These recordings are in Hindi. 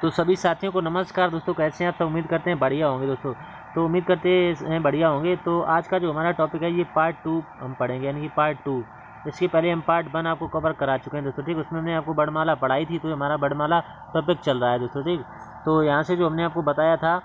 तो सभी साथियों को नमस्कार दोस्तों, कैसे हैं आप सब। उम्मीद करते हैं बढ़िया होंगे दोस्तों। तो उम्मीद करते हैं बढ़िया होंगे। तो आज का जो हमारा टॉपिक है ये पार्ट 2 हम पढ़ेंगे, यानी कि पार्ट 2। इसके पहले हम पार्ट 1 आपको कवर करा चुके हैं दोस्तों, ठीक। उसमें हमने आपको वर्णमाला पढ़ाई थी, तो हमारा वर्णमाला टॉपिक चल रहा है दोस्तों, ठीक। तो यहाँ से जो हमने आपको बताया था,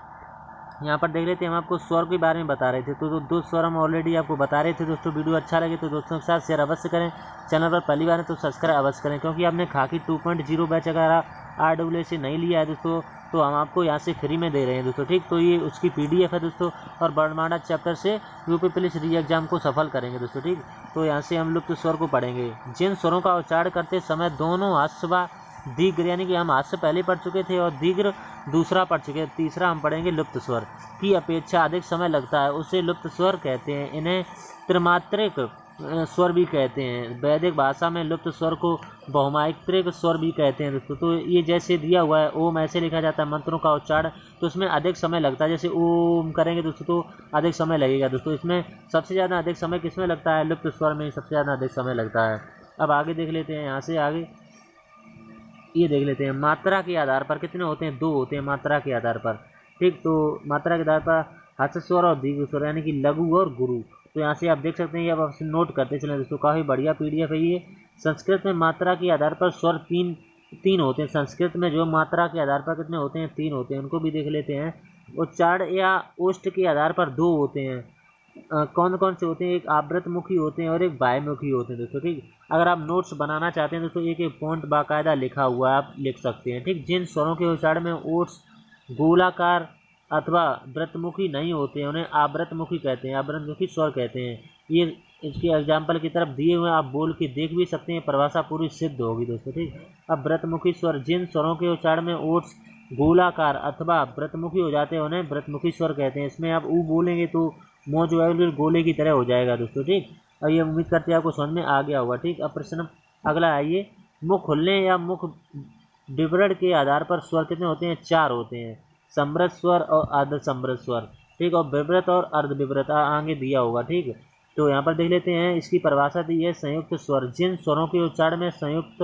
यहाँ पर देख लेते हैं, हम आपको स्वर के बारे में बता रहे थे। तो दो स्वर हम ऑलरेडी आपको बता रहे थे दोस्तों। वीडियो अच्छा लगे तो दोस्तों के साथ शेयर अवश्य करें। चैनल पर पहली बार है तो सब्सक्राइब अवश्य करें, क्योंकि आपने खाकी 2.0 बैच अगर RWA से नहीं लिया है दोस्तों, तो हम आपको यहाँ से फ्री में दे रहे हैं दोस्तों, ठीक। तो ये उसकी PDF है दोस्तों, और वर्णमाला चैप्टर से यूपी पुलिस री एग्जाम को सफल करेंगे दोस्तों, ठीक। तो यहाँ से हम लुप्त स्वर को पढ़ेंगे। जिन स्वरों का उच्चारण करते समय दोनों ह्रस्व व दीर्घ, यानी कि हम ह्रस्व पहले पढ़ चुके थे और दीर्घ दूसरा पढ़ चुके हैं, तीसरा हम पढ़ेंगे लुप्त स्वर की अपेक्षा अधिक समय लगता है, उसे लुप्त स्वर कहते हैं। इन्हें त्रिमात्रिक स्वर भी कहते हैं। वैदिक भाषा में लुप्त स्वर को बहुमात्रिक स्वर भी कहते हैं दोस्तों। तो ये जैसे दिया हुआ है, ओम ऐसे लिखा जाता है मंत्रों का उच्चारण, तो उसमें अधिक समय लगता है। जैसे ओम करेंगे दोस्तों तो अधिक समय लगेगा दोस्तों। इसमें सबसे ज़्यादा अधिक समय किसमें लगता है? लुप्त स्वर में सबसे ज़्यादा अधिक समय लगता है। अब आगे देख लेते हैं, यहाँ से आगे ये देख लेते हैं। मात्रा के आधार पर कितने होते हैं? 2 होते हैं मात्रा के आधार पर, ठीक। तो मात्रा के आधार पर ह्रस्व स्वर और दीर्घ स्वर, यानी कि लघु और गुरु। तो यहाँ से आप देख सकते हैं, ये आप नोट करते चलें दोस्तों। काफ़ी बढ़िया PDF है ये। संस्कृत में मात्रा के आधार पर स्वर तीन होते हैं। संस्कृत में जो मात्रा के आधार पर कितने होते हैं? 3 होते हैं। उनको भी देख लेते हैं। उच्चारण या ओष्ठ के आधार पर 2 होते हैं। कौन कौन से होते हैं? एक आवृतमुखी होते हैं और एक बाह्यमुखी होते हैं दोस्तों, ठीक। अगर आप नोट्स बनाना चाहते हैं दोस्तों, एक एक पॉइंट बाकायदा लिखा हुआ है, आप लिख सकते हैं, ठीक। जिन स्वरों के उच्चारण में ओट्स गोलाकार अथवा वृत्तमुखी नहीं होते हैं, उन्हें आवृतमुखी कहते हैं, आवृतमुखी स्वर कहते हैं। ये इसके एग्जाम्पल की तरफ दिए हुए आप बोल के देख भी सकते हैं, परिभाषा पूरी सिद्ध होगी दोस्तों, ठीक। अब वृत्तमुखी स्वर, जिन स्वरों के उच्चारण में ओट्स गोलाकार अथवा वृत्तमुखी हो जाते हैं, उन्हें वृत्तमुखी स्वर कहते हैं। इसमें आप ऊ बोलेंगे तो मो जो है बिल्कुल गोले की तरह हो जाएगा दोस्तों, ठीक। अब ये उम्मीद करते हैं आपको समझ में आ गया होगा, ठीक। अब प्रश्न अगला आइए। मुख खुलने या मुख विवरण के आधार पर स्वर कितने होते हैं? 4 होते हैं। समृद्ध स्वर और अर्ध समृद्ध स्वर, ठीक। और विवृत और अर्ध विवृत आगे दिया होगा, ठीक। तो यहाँ पर देख लेते हैं, इसकी परिभाषा दी है। संयुक्त स्वर, जिन स्वरों के उच्चारण में संयुक्त,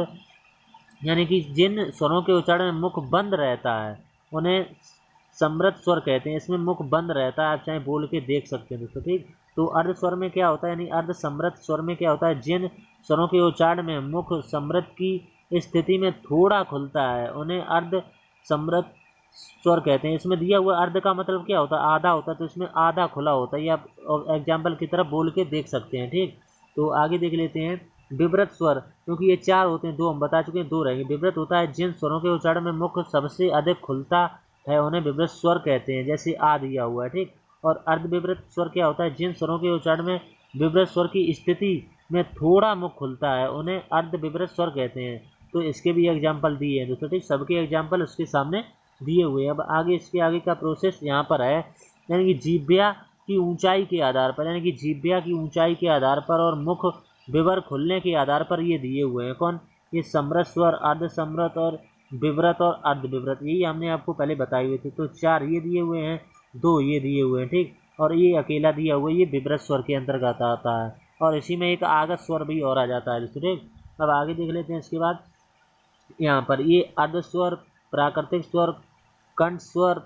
यानी कि जिन स्वरों के उच्चारण में मुख बंद रहता है, उन्हें समृद्ध स्वर कहते हैं। इसमें मुख बंद रहता है, आप चाहे बोल के देख सकते हैं दोस्तों, ठीक। तो अर्ध स्वर में क्या होता है, यानी अर्ध समृद्ध स्वर में क्या होता है? जिन स्वरों के उच्चारण में मुख समृद्ध की स्थिति में थोड़ा खुलता है, उन्हें अर्ध समृद्ध स्वर कहते हैं। इसमें दिया हुआ अर्ध का मतलब क्या होता है? आधा होता है, तो इसमें आधा खुला होता है। ये आप एग्जाम्पल की तरफ बोल के देख सकते हैं, ठीक। तो आगे देख लेते हैं। विवृत स्वर, क्योंकि ये 4 होते हैं, 2 हम बता चुके हैं, 2 रहेंगे। विवृत होता है जिन स्वरों के उच्चारण में मुख सबसे अधिक खुलता है, उन्हें विवृत स्वर कहते हैं। जैसे आ दिया हुआ है, ठीक। और अर्ध विवृत स्वर क्या होता है? जिन स्वरों के उच्चारण में विवृत स्वर की स्थिति में थोड़ा मुख खुलता है, उन्हें अर्ध विवृत स्वर कहते हैं। तो इसके भी एग्जाम्पल दिए हैं दोस्तों, ठीक। सबके एग्जाम्पल उसके सामने दिए हुए हैं। अब आगे इसके आगे का प्रोसेस यहाँ पर है, यानी कि जीभ्या की ऊंचाई के आधार पर, यानी कि जीभ्या की ऊंचाई के आधार पर और मुख विवर खुलने के आधार पर ये दिए हुए हैं। कौन? ये समृद्ध स्वर, अर्ध समृद्ध और विवृत और अर्ध विवृत, यही हमने आपको पहले बताए हुए थे। तो 4 ये दिए हुए हैं, 2 ये दिए हुए हैं, ठीक। और ये अकेला दिया हुआ है, ये विवृत स्वर के अंतर्गत आता है। और इसी में एक आगत स्वर भी और आ जाता है दोस्तों, ठीक। अब आगे देख लेते हैं। इसके बाद यहाँ पर ये अर्ध स्वर, प्राकृतिक स्वर, कंठ स्वर,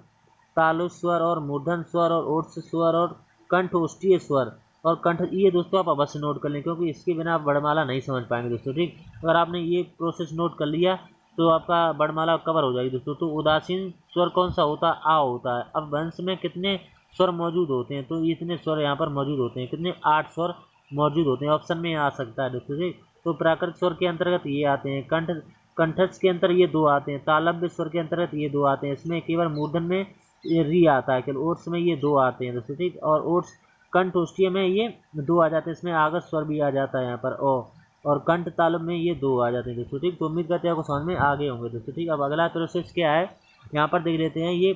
तालु स्वर और मूर्धन स्वर और ओष्ठ स्वर और कंठोष्ठीय स्वर और कंठ, ये दोस्तों आप अवश्य नोट कर लें, क्योंकि इसके बिना आप वर्णमाला नहीं समझ पाएंगे दोस्तों, ठीक। अगर आपने ये प्रोसेस नोट कर लिया तो आपका वर्णमाला कवर हो जाएगी दोस्तों। तो उदासीन स्वर कौन सा होता है? आ होता है। अब वंश में कितने स्वर मौजूद होते हैं? तो इतने स्वर यहाँ पर मौजूद होते हैं। कितने? 8 स्वर मौजूद होते हैं। ऑप्शन में आ सकता है दोस्तों, ठीक। तो प्राकृत स्वर के अंतर्गत ये आते हैं। कंठस्थ के अंतर ये 2 आते हैं। तालव्य स्वर के अंतर्गत ये 2 आते हैं। इसमें केवल मूर्धन में ये री आता है, केवल ओट्स में ये 2 आते हैं दोस्तों, ठीक। और ओट्स कंठोष्ठीय में ये 2 आ जाते हैं। इसमें आगत स्वर भी आ जाता है यहाँ पर ओ, और कंठ तालव में ये 2 आ जाते हैं दोस्तों, ठीक। तो उम्मीद करते हैं आपको समझ में आ गए होंगे दोस्तों, ठीक। अब अगला प्रोसेस क्या है, यहाँ पर देख लेते हैं। ये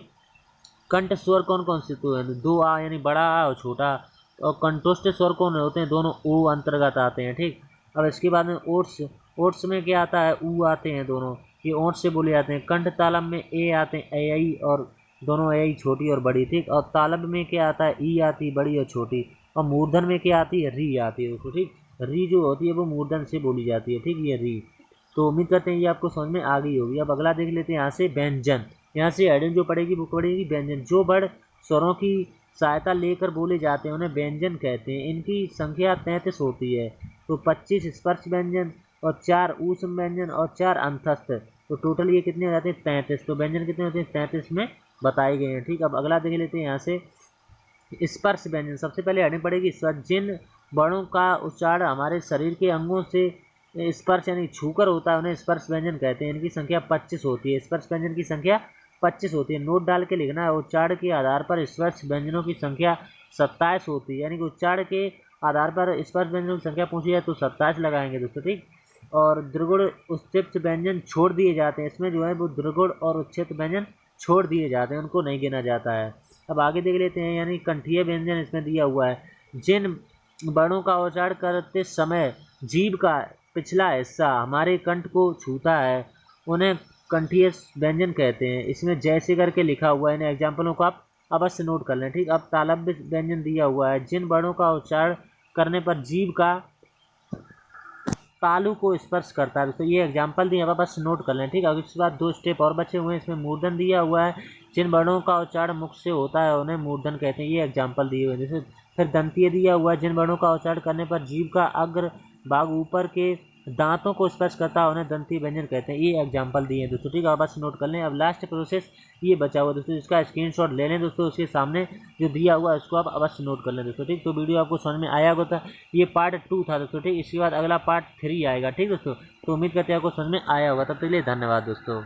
कंठ स्वर कौन कौन से? तो 2 आ, यानी बड़ा आ और छोटा। और कंठोष्ठ स्वर कौन होते हैं? दोनों ऊ अंतर्गत आते हैं, ठीक। अब इसके बाद में ओट्स में क्या आता है? ऊ आते हैं दोनों, ये ओट से बोले जाते हैं। कंठ तालव में ए आते हैं, ए आई, और दोनों ए छोटी और बड़ी, ठीक। और तालव में क्या आता है? ई आती बड़ी और छोटी। और मूर्धन में क्या आती है? री आती है दोस्तों, ठीक। री जो होती है वो मूर्धन से बोली जाती है, ठीक। ये री। तो उम्मीद करते हैं ये आपको समझ में आ गई होगी। अब अगला देख लेते हैं यहाँ से व्यंजन। यहाँ से हेडिंग जो पड़ेगी वो पड़ेगी व्यंजन। जो वर्ड स्वरों की सहायता लेकर बोले जाते हैं उन्हें व्यंजन कहते हैं। इनकी संख्या 33 होती है। तो 25 स्पर्श व्यंजन और 4 ऊष्म व्यंजन और 4 अंतस्थ। तो टोटल ये कितने हो जाते हैं? 33। तो व्यंजन कितने होते हैं? 33 में बताए गए हैं। ठीक, अब अगला देख लेते हैं यहाँ से स्पर्श व्यंजन। सबसे पहले हेडिंग पड़ेगी स्पर्श। जिन वर्णों का उच्चारण हमारे शरीर के अंगों से स्पर्श यानी छूकर होता है उन्हें स्पर्श व्यंजन कहते हैं। इनकी संख्या 25 होती है। स्पर्श व्यंजन की संख्या 25 होती है। नोट डाल के लिखना है। उच्चारण के आधार पर स्पर्श व्यंजनों की संख्या 27 होती है। यानी कि उच्चारण के आधार पर स्पर्श व्यंजनों की संख्या पूछी जाए तो 27 लगाएंगे दोस्तों। ठीक, और दृगुण उच्चित व्यंजन छोड़ दिए जाते हैं। इसमें जो है वो दृगुण और उच्चित व्यंजन छोड़ दिए जाते हैं, उनको नहीं गिना जाता है। अब आगे देख लेते हैं, यानी कंठीय व्यंजन इसमें दिया हुआ है। जिन वर्णों का उच्चारण करते समय जीभ का पिछला हिस्सा हमारे कंठ को छूता है उन्हें कंठीय व्यंजन कहते हैं। इसमें जैसे करके लिखा हुआ है, इन एग्जाम्पलों को आप अवश्य नोट कर लें। ठीक, अब तालव्य व्यंजन दिया हुआ है। जिन वर्णों का उच्चारण करने पर जीभ का तालु को स्पर्श करता है। तो ये एग्जाम्पल दिए, अब बस नोट कर लें। ठीक, अब इसके बाद 2 स्टेप और बचे हुए हैं। इसमें मूर्धन दिया हुआ है। जिन वर्णों का उच्चारण मुख से होता है उन्हें मूर्धन कहते हैं। ये एग्जाम्पल दिए हुए हैं। जैसे फिर दंतीय दिया हुआ है। जिन वर्णों का उच्चारण करने पर जीभ का अग्र भाग ऊपर के दांतों को स्पर्श करता है उन्हें दंतीय व्यंजन कहते हैं। ये एग्जाम्पल दिए हैं दोस्तों। ठीक है, बस नोट कर लें। अब लास्ट प्रोसेस ये बचा हुआ दोस्तों, इसका स्क्रीनशॉट ले लें दोस्तों। उसके सामने जो दिया हुआ है उसको आप अवश्य नोट कर लें दोस्तों। ठीक, तो वीडियो आपको समझ में आया होगा। ये पार्ट 2 था दोस्तों। ठीक, इसके बाद अगला पार्ट 3 आएगा। ठीक दोस्तों, तो उम्मीद करते हैं आपको समझ में आया होगा। तब तक के लिए धन्यवाद दोस्तों।